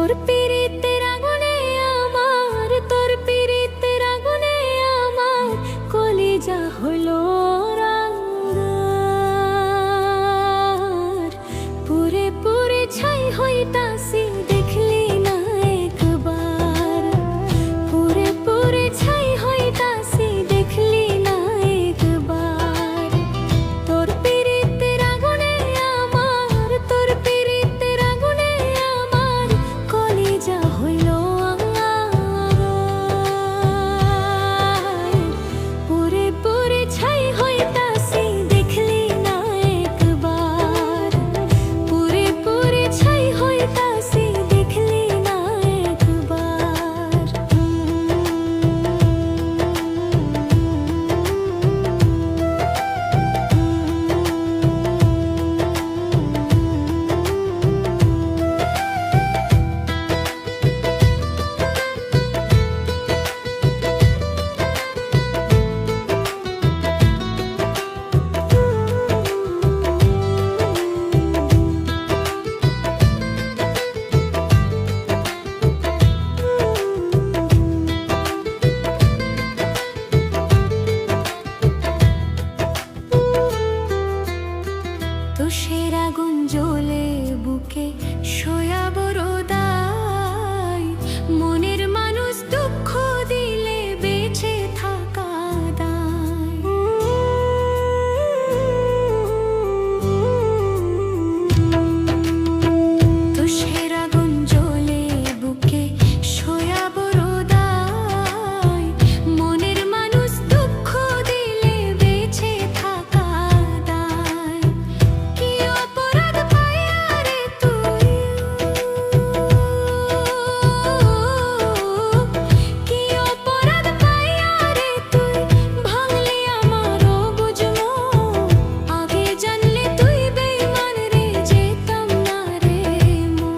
তোর পীড়িতের আগুনে আমার, তোর পীড়িতের আগুনে আমার কলিজা হলো রাঙার। পুরে পুরে ছাই হইতাছি দেখলি না একবার, পুরে পুরে ছাই হইতাছি দেখলি না একবার। তোর পীড়িতের আগুনে আমার, তোর পীড়িতের আগুনে আমার কলিজা হইল আঙ্গার। পুরে পুরে ছাই হইতাছি দেখলি না একবার, পুরে পুরে ছাই হইতাছি দেখলি না একবার। তুষের আগুন জ্বলে বুকে সয়া বড় দায়, মনের মানুষ দুঃখ দিলে বেঁচে থাকা দায়। তুষের আগুন জ্বলে বুকে সয়া বড় দায়, মনের মানুষ দুঃখ দিলে বেঁচে থাকা দায়। কি অপরাধ পাইয়া রে তুই, কি অপরাধ পাইয়া রে তুই ভাঙলি আমার বুঝমো। আগে জানলে তুই বেঈমান রে যেতাম না রে মো,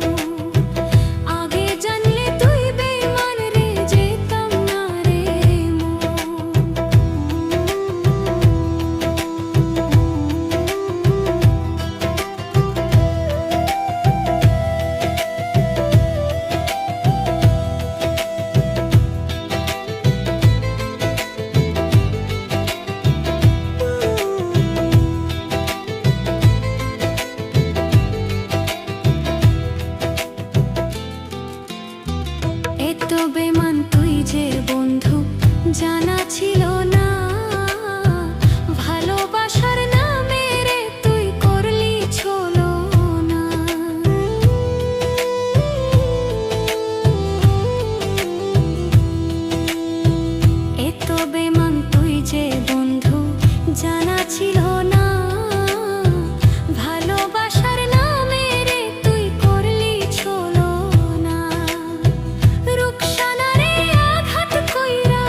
আগে জানলে তুই বেঈমান রে যেতাম না রে মো। এত বেমান তুই যে বন্ধু জানা ছিল না, ভালোবাসার নামে রে তুই করলি ছলো না। এত বেমান তুই যে বন্ধু জানা ছিল না, ভালোবাসার নামে রে তুই করলি ছলো না। রুকসানা রে আঘাত কইরা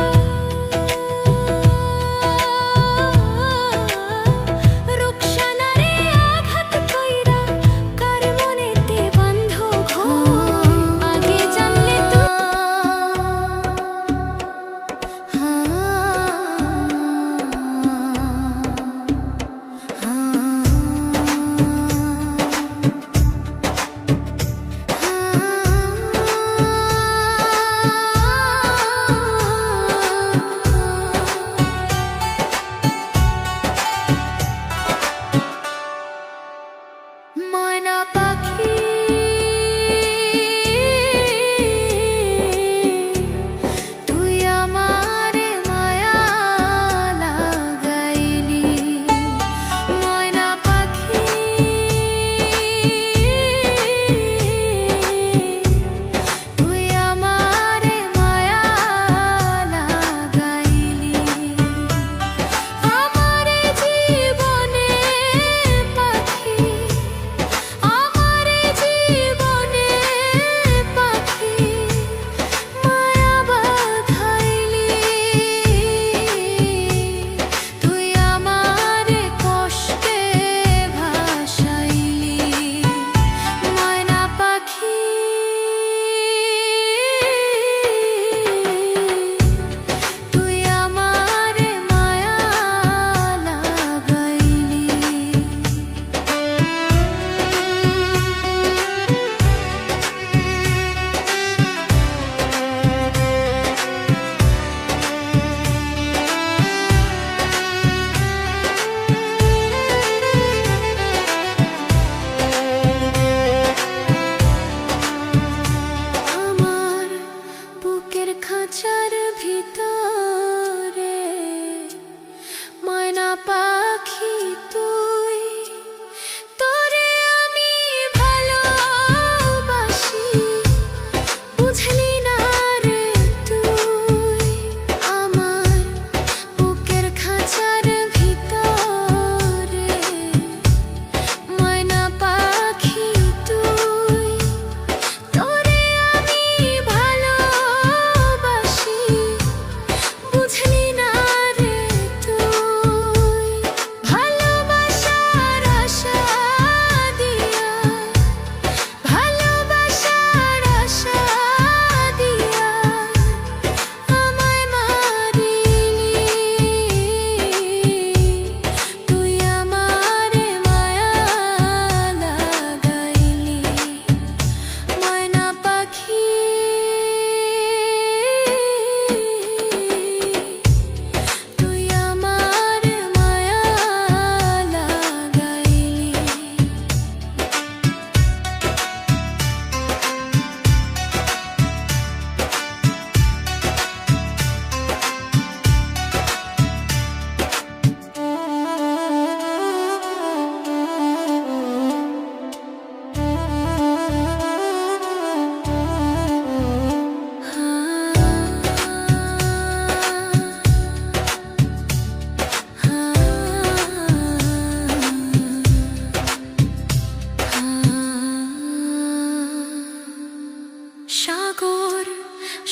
সাগর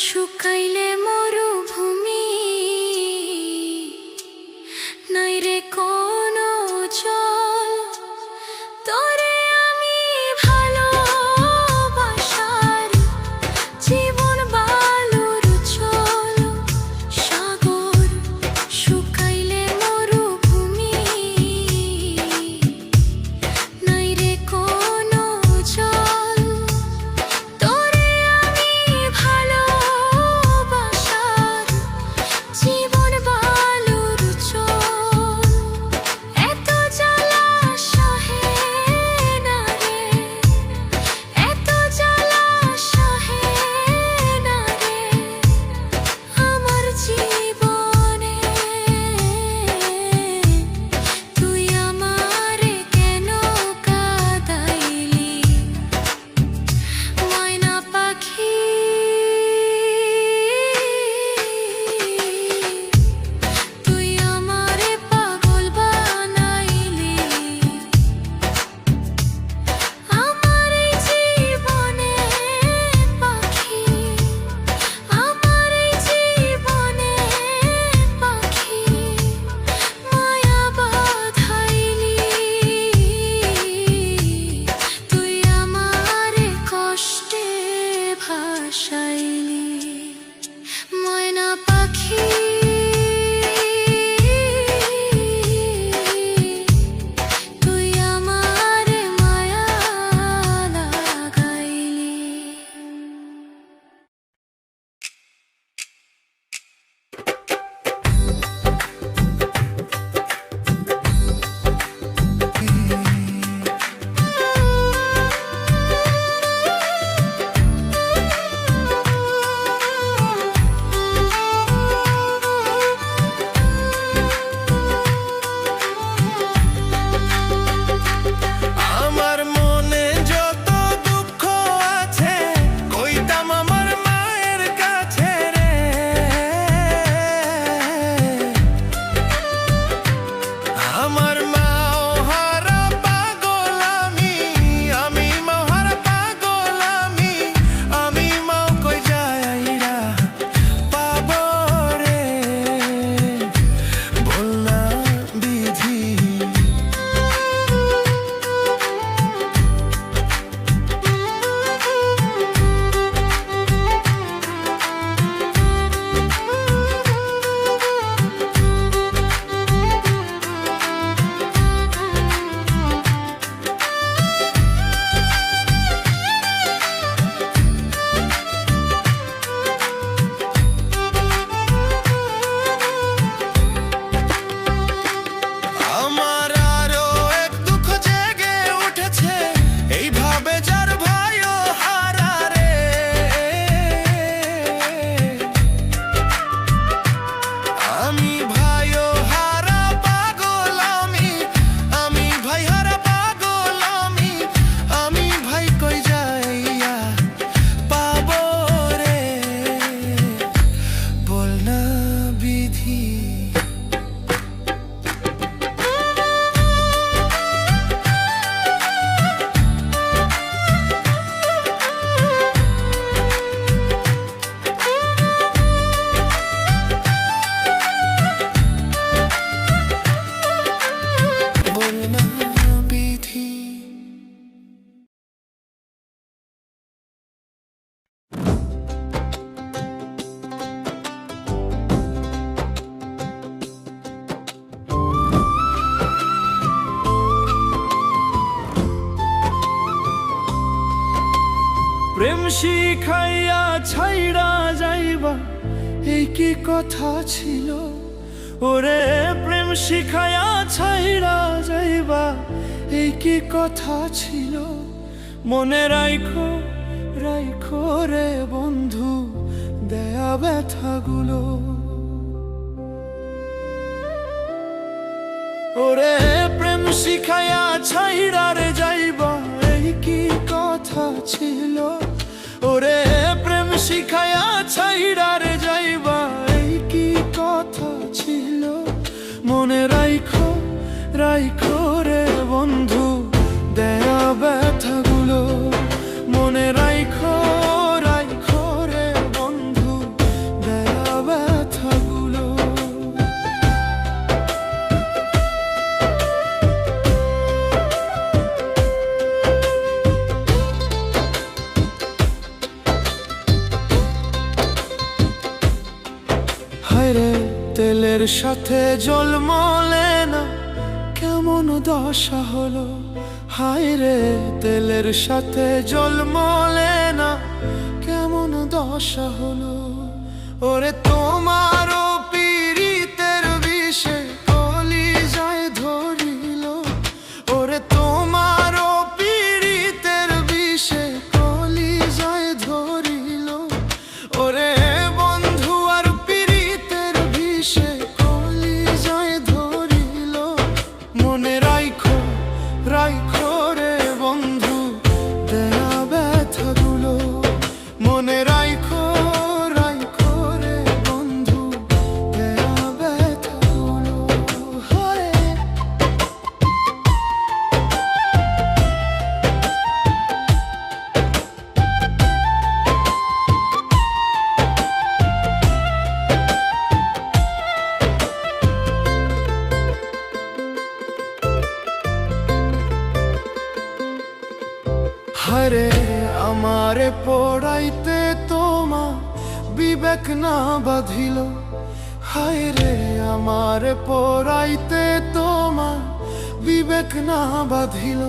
শুকাইলে মরুভূমি, নাই রে কোনো জল, তোরে আমি ভালোবাসার জীবন বালুর চল। সাগর শুকাইলে মরুভূমি, নাই রে কোনো জল, তোরে আমি ভালোবাসার জীবন বালুর চল। এত জ্বালা সহে না রে, এত জ্বালা সহে না রে আমার জীবনে। তুই আমারে কেন কাঁদাইলি ময়না পাখি, তুই আমারে পাগল বানাইলি। আমার এই জীবনে পাখি, আমার এই জীবনে পাখি মায়া বাঁধাইলি। তুই আমারে কষ্টে ভাসাইলি ময়না পাখি, তুই আমারে মায়া লাগাইলি। আমার মনে যত দুঃখ আছে কইতাম আমার মায়ের কাছে রে। আমার মাও হারা পাগল আমি, আমি মাও হারা পাগল আমি, আমি মাও কই যাইরা পাবো রে বল না বিধি। আমার আরো এক দুঃখ জেগে উঠেছে এইভাবে যার ভাইও হারা রে। আমি ভাইও হারা পাগল আমি, আমি ভাই হারা পাগল আমি, আমি ভাই কই যাইয়া পাবো রে বল না বিধি। বল না বিধি। প্রেম শিখাইয়া ছাইড়া যাইবা এই কি কথা ছিল ওরে। প্রেম শিখাইয়া ছাইড়া যাইবা এই কি কথা ছিল। মনে রাইখো রাইখো রে বন্ধু দেয়া ব্যথাগুলো। ওরে প্রেম শিখাইয়া ছাইড়া রে যাইবা এই কি কথা ছিল। ওরে প্রেম শিখাইয়া ছাইড়া রে যাইবা এই কি কথা ছিল। মনে রাইখো রাইখো রে বন্ধু দেয়া ব্যথাগুলো। মনে রাইখো রাইখো রে তেলের সাথে জলমলে না, কেমন দশা হলো। হায় রে তেলের সাথে জলমলে না, কেমন দশা হলো। ওরে তোমারও পীড়িতের বিষে কলিজায় ধরিল। ওরে তোমারও পীড়িতের বিষে কলিজায় ধরিল। ওরে বন্ধু আর পীড়িতের বিষে কলিজায় ধরিল। মনে রাইখো রাইখো রে বন্ধু দেয়া ব্যথাগুলো। মনে রাইখো রাইখো রে বন্ধু দেয়া ব্যথাগুলো। হরে হরে আমারে পড়াইতে তোমা বিবেক না বাঁধিল। হায় রে আমারে পড়াইতে তোমা বিবেক না বাঁধিল।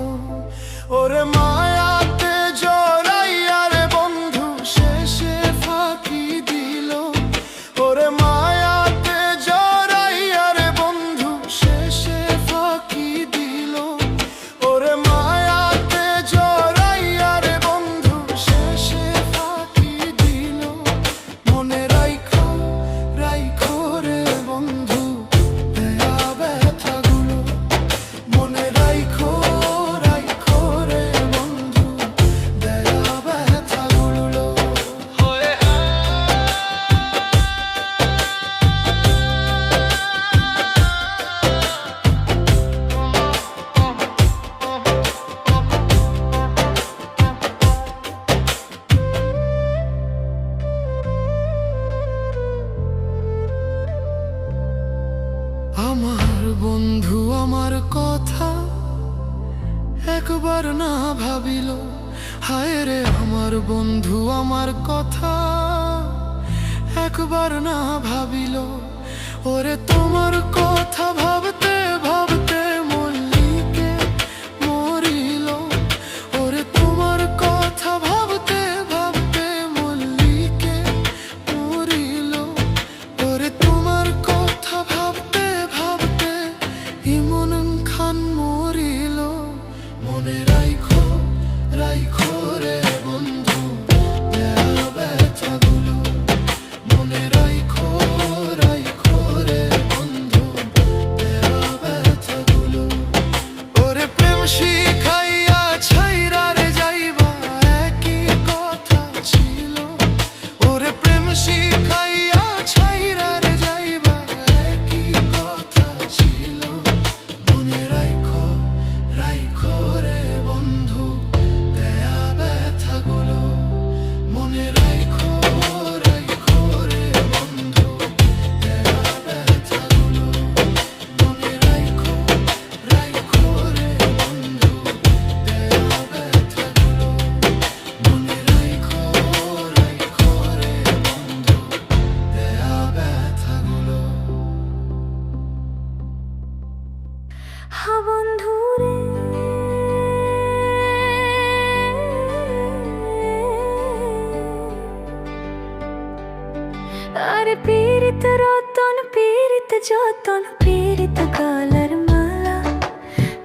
ওরে মায়াতে জড়াইয়া রে বন্ধু শেষে ফাঁকি দিল। ওরে মায়াতে জড়াইয়া রে বন্ধু শেষে ফাঁকি দিল। ওরে মায়াতে জড়াইয়া রে বন্ধু শেষে ফাঁকি দিল। মনে রাইখো রাইখো রে বন্ধু দেয়া ব্যথাগুলো। মনে রাইখো রাইখো রে বন্ধু দেয়া ব্যথাগুলো। হয়ে আমার বন্ধু আমার কথা একবার না ভাবিল। হায় রে আমার বন্ধু আমার কথা একবার না ভাবিল। ওরে তোমার কথা ভাবতে ভাবতে মল্লিকে মরিল। ওরে তোমার কথা ভাবতে ভাবতে মল্লিকে মরিল। ওরে তোমার কথা ভাবতে ভাবতে ইমন খান মরিল। মনে রাইখো রাইখো রে বন্ধু দেয়া ব্যথাগুলো। মনে রাইখো রাইখো রে বন্ধু দেয়া ব্যথাগুলো। ওরে প্রেম শিখাইয়া ছাইরা রে যাইবা একই কথা ছিল। ওরে প্রেম শিখাইয়া ছাইরা রে যাইবা একই কথা ছিল। মনে রাইখো রাইখো রে বন্ধু দেয়া ব্যথাগুলো। মনে রাইখো রাইখো রে বন্ধু দেয়া ব্যথাগুলো। মনে রাইখো রাইখো রে বন্ধু দেয়া ব্যথাগুলো। মনে রাইখো রাইখো রে বন্ধু দেয়া ব্যথাগুলো। হা বন্ধু রে আরে পীড়িত রতন পীড়িত যতন পীড়িত কালার মালা।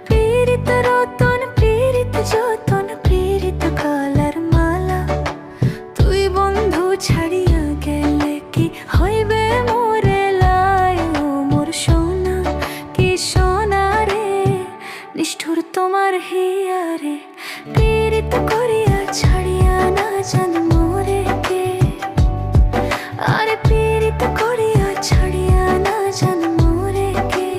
পীড়িত রতন পীড়িত যতন পীড়িত কালার মালা। তুই বন্ধু ছাড়িয়া গেলে কি হইবে মোরে লাই। ও মোর সোনা কি সোনা রে নিষ্ঠুর তোমার হিয়ারে। পীড়িত করিয়া ছাড়িয়া না জান মোরে কে। আরে পীড়িত করিয়া ছাড়িয়া না জান মোরে কে।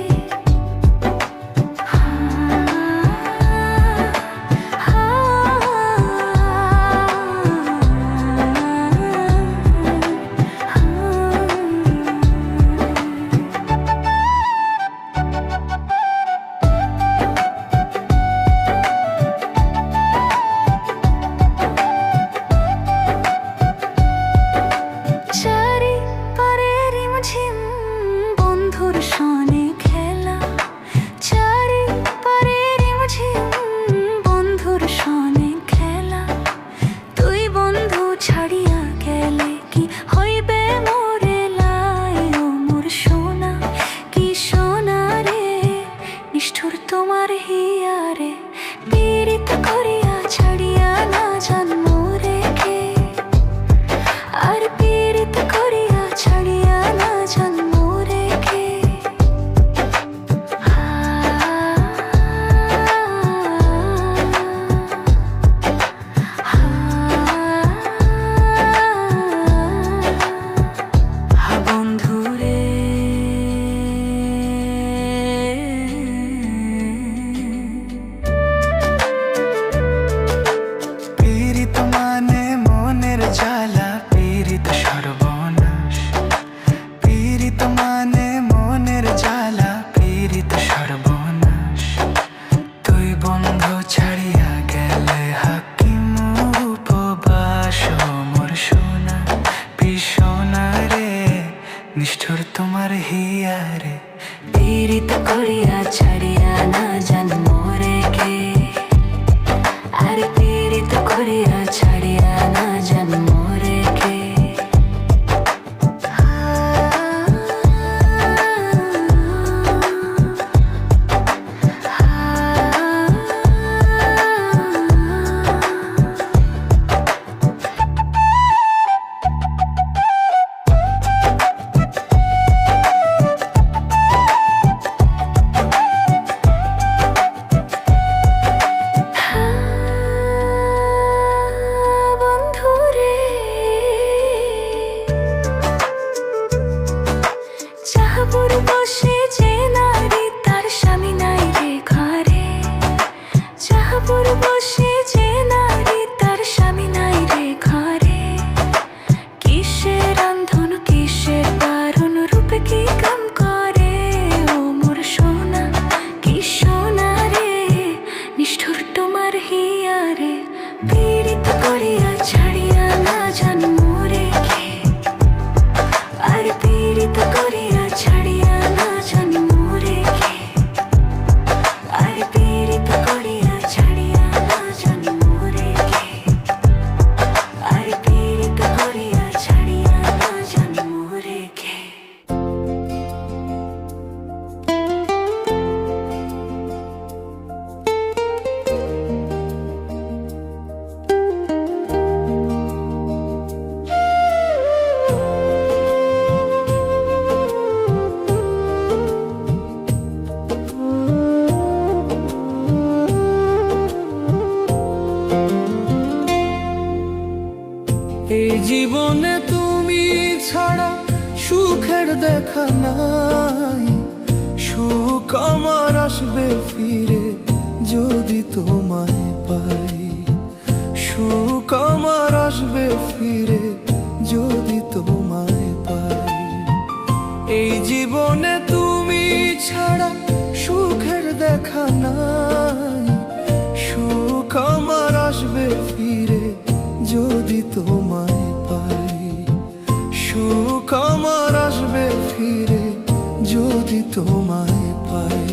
হিয়ারে পীড়িত করিয়া ছাড়িয়া না জান মোরে কে আর পীড়িত করিয়া ছাড়িয়া না জান মোরে কে চাহাপুর বসে যে নারী তার স্বামী নাই রে ঘরে চাহাপুর বসে যে নারী তার স্বামী নাই রে ঘরে কিসের রান্ধন কিসের বারণ রূপে কি কাম করে ও মোর সোনা কি সোনা রে নিষ্ঠুর তোমার হিয়ারে পীড়িত করিয়া ছাড়িয়া না জান মোরে কে আর পীড়িত করিয়া ছাড়িয়া না জান মোরে কে আর পীড়িত করিয়া ছাড়িয়া না জান মোরে কে আর পীড়িত করিয়া ছাড়িয়া না জান মোরে কে এই জীবনে তুমি ছাড়া সুখের দেখা নাই সুখ আমার আসবে ফিরে যদি তোমায় পাই সুখ আমার আসবে ফিরে যদি তোমায় পাই এই জীবনে তুমি ছাড়া সুখের দেখা নাই সুখ আমার আসবে ফিরে যদি তোমায় পাই সুখ আমার আসবে ফিরে যদি তোমায় পাই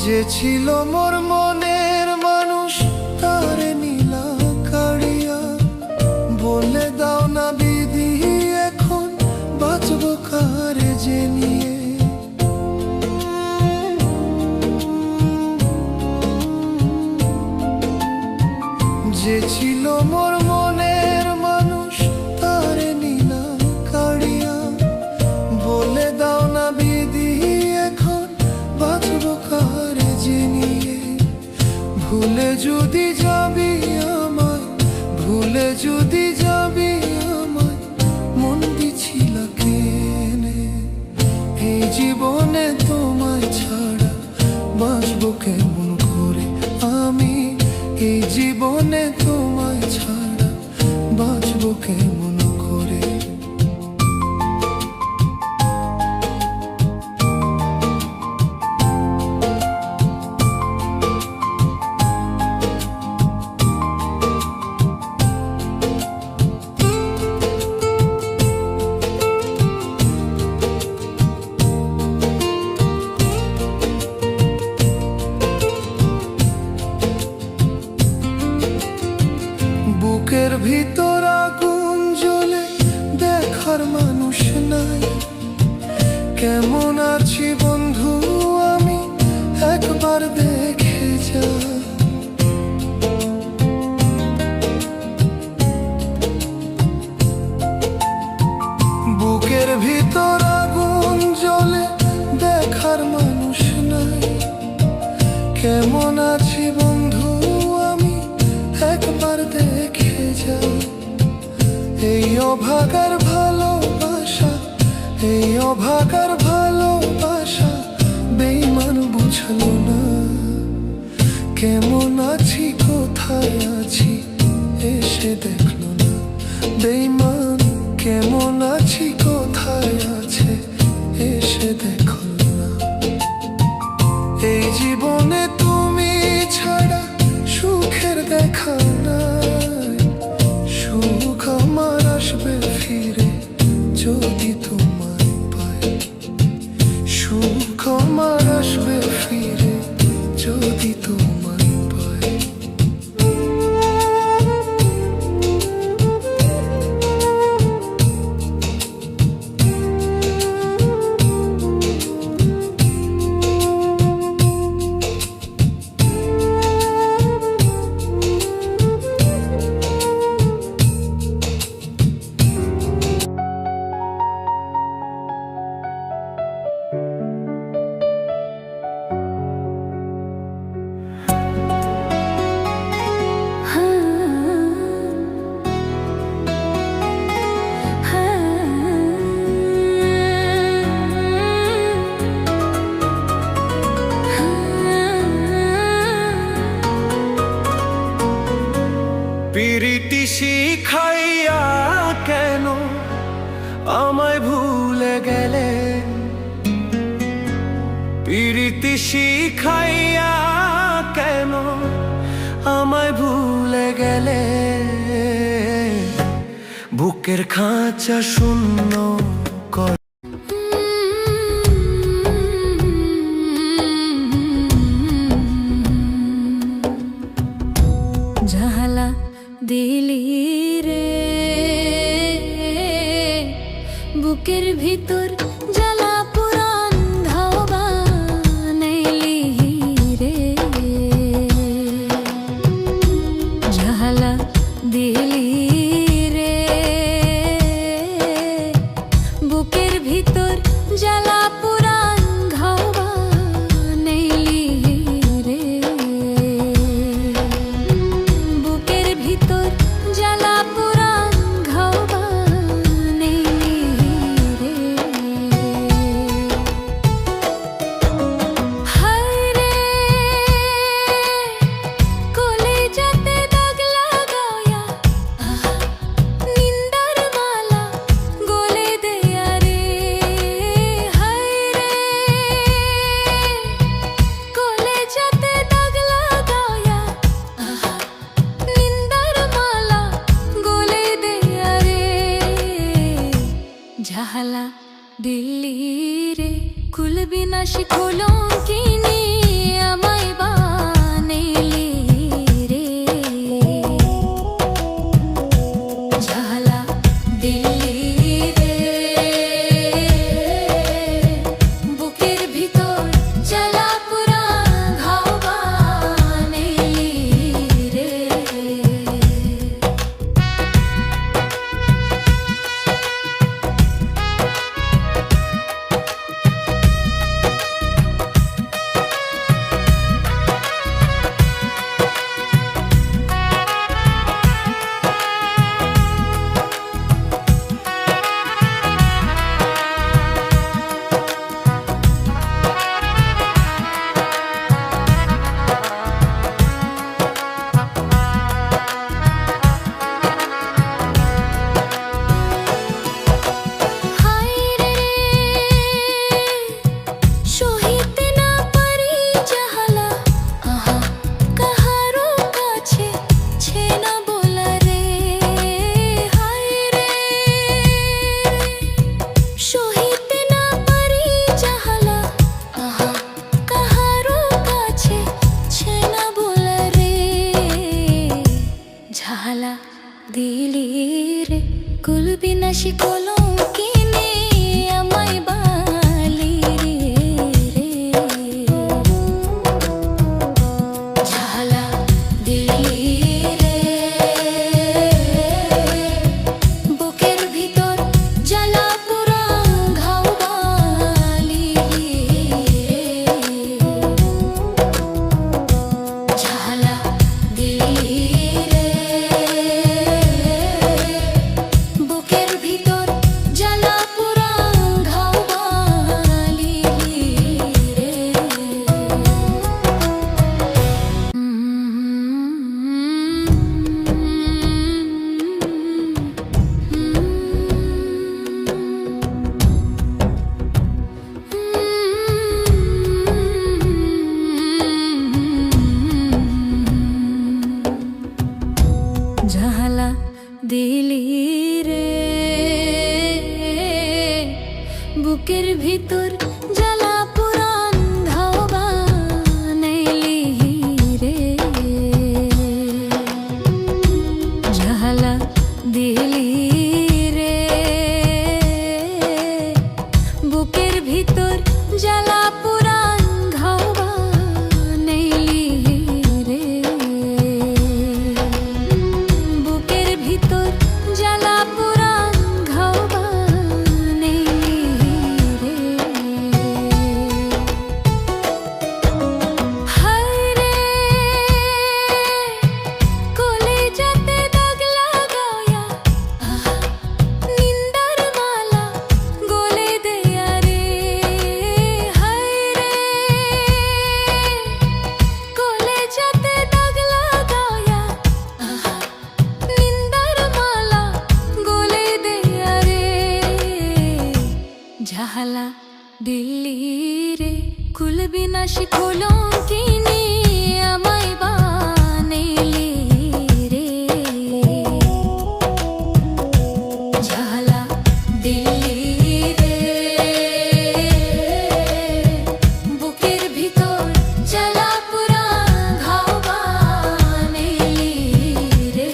যে ছিল মোর মনের মানুষ তারে নীলা কাড়িয়া বলে দাও না বিধি এখন বাঁচবো কারে যে নিয়ে যে ছিল মোর মনের মানুষ তারে নীলা কাড়িয়া বলে দাও না বিধি এখন বাঁচবো কারে যে নিয়ে ভুলে যদি যাবি আমায় ভুলে যদি যাবি আমায় মন দিছিল কেনে এই জীবনে তোমায় ছাড়া বাঁচবো কেমন করে আমি এই জীবনে তোমায় ছাড়া বাঁচবো কেমন করে বুকের ভিতর আগুন জ্বলে দেখার মানুষ নাই কেমন আছি বন্ধু আমি একবার দেখে যা বুকের ভিতর আগুন জ্বলে দেখার মানুষ নাই কেমন আছি বন্ধু আমি একবার দেখে যা এই অভাগার ভালোবাসা এই অভাগার ভালোবাসা বেঈমান বুঝলো না। কেমন আছি কোথায় আছি এসে দেখলো না। বেইমান কেমন আছি কোথায় আছে এসে দেখলো না। এই জীবনে তুমি ছাড়া সুখের দেখা নাই। সুখ আমার আসবে ফিরে যদি তোমায় পাই। সুখ আমার আসবে ফিরে যদি তোমায় পাই। পিরিতি শিখাইয়া কেন আমায় ভুলে গেলে। পিরিতি শিখাইয়া কেন আমায় ভুলে গেলে। বুকের খাঁচা শূন্য কর। জাহালা দিলি রে বুকের ভিতর জ্বালা পুরান ধাওবা নেলি রে। জাহালা দিলি রে বুকের ভিতর জ্বালা পুরান ঘাওবা নেলি রে। বুকের ভিতর জ্বালা পুরান ঘাওবা নেলি রে। হায় রে কলিজাতে দাগ লাগায়া নিন্দার মালা গলে দেয়া রে। হায় রে কলিজাতে দাগ লাগায়া নিন্দার মালা গলে দেয়া রে। ঝালা দিল্লি রে কুল বিনাশী কলঙ্কিনী আমায় বানাইলি রে। ঝালা দিল্লি রে বুকের ভিতর জ্বালা পুরান ঘাও বানাইলি রে। বুকের ভিতর জ্বালা পুরান ঘাও বানাইলি রে ঝালা দিলি রে বুকের ভিতর জ্বালা পুরান ঘাও বানাইলি রে বুকের ভিতর জ্বালা পুরান ঘাও বানাইলি রে হায় রে কলেজাতে দাগ লাগায়া নিন্দার মালা গলে দেয়া রে হায় রে কলেজাতে দাগ লাগায়া নিন্দার মালা গলে দেয়া রে ঝালা দিল্লি রে কুল বিনাশী কলঙ্কিনী আমায় বানাইলি রে ঝালা দিল্লি রে বুকের ভিতর জ্বালা পুরান ঘাও বানাইলি রে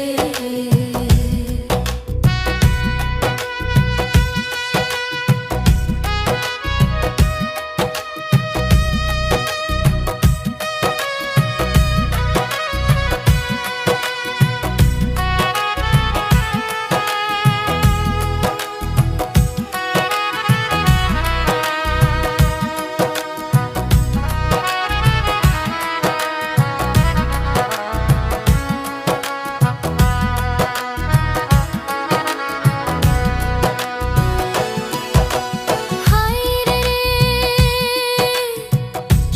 হায় রে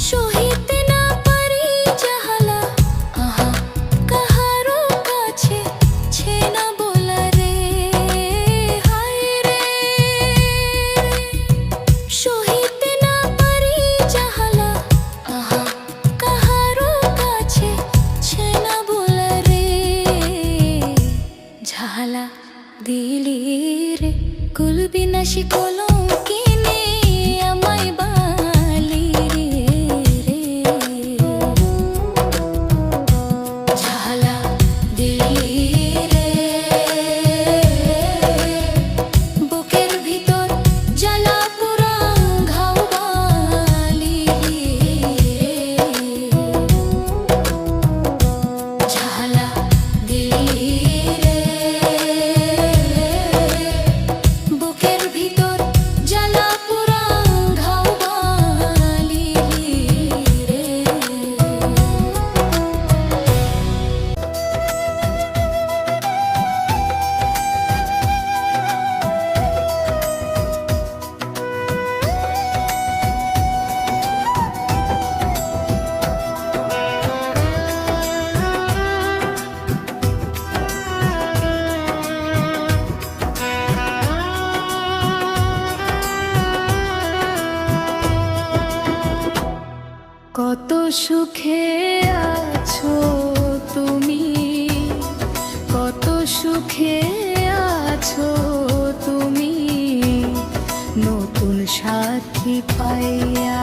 সহিতে না পারি জাহালা কাহারো কাছে ছে না বলা রে হায় রে সহিতে না পারি জাহালা কাহারো কাছে ছে না বলা রে ঝালা দিলি রে কুল বিনাশী কলঙ্কিনী আমায় বানাইলি রে ঝালা দিলি রে বুকের ভিতর জ্বালা পুরান ঘাও বানাইলি রে ঝালা দিলি রে বুকের ভিতর জ্বালা পুরান ঘাও বানাইলি রে কত সুখে আছো তুমি কত সুখে আছো তুমি নতুন সাথী পাইয়া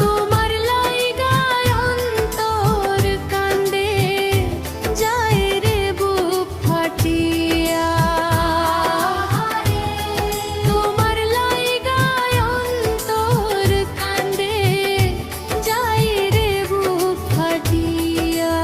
তোমার লাইগায় অন্তর কান্দে যায় রে বুক ফাটিয়া তোমার লাইগায় অন্তর কান্দে যায় রে বুক ফাটিয়া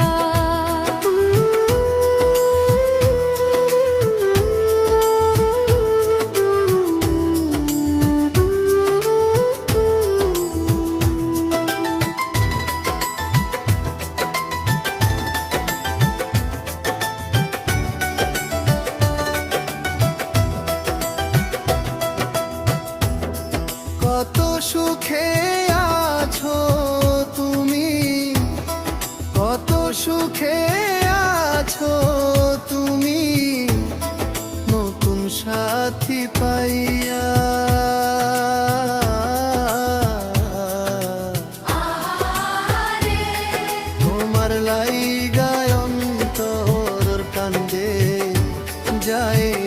কত সুখে আছো তুমি কত সুখে আছো তুমি নতুন সাথী পাইয়া তোমার লাইগায় অন্তর কান্দে যায়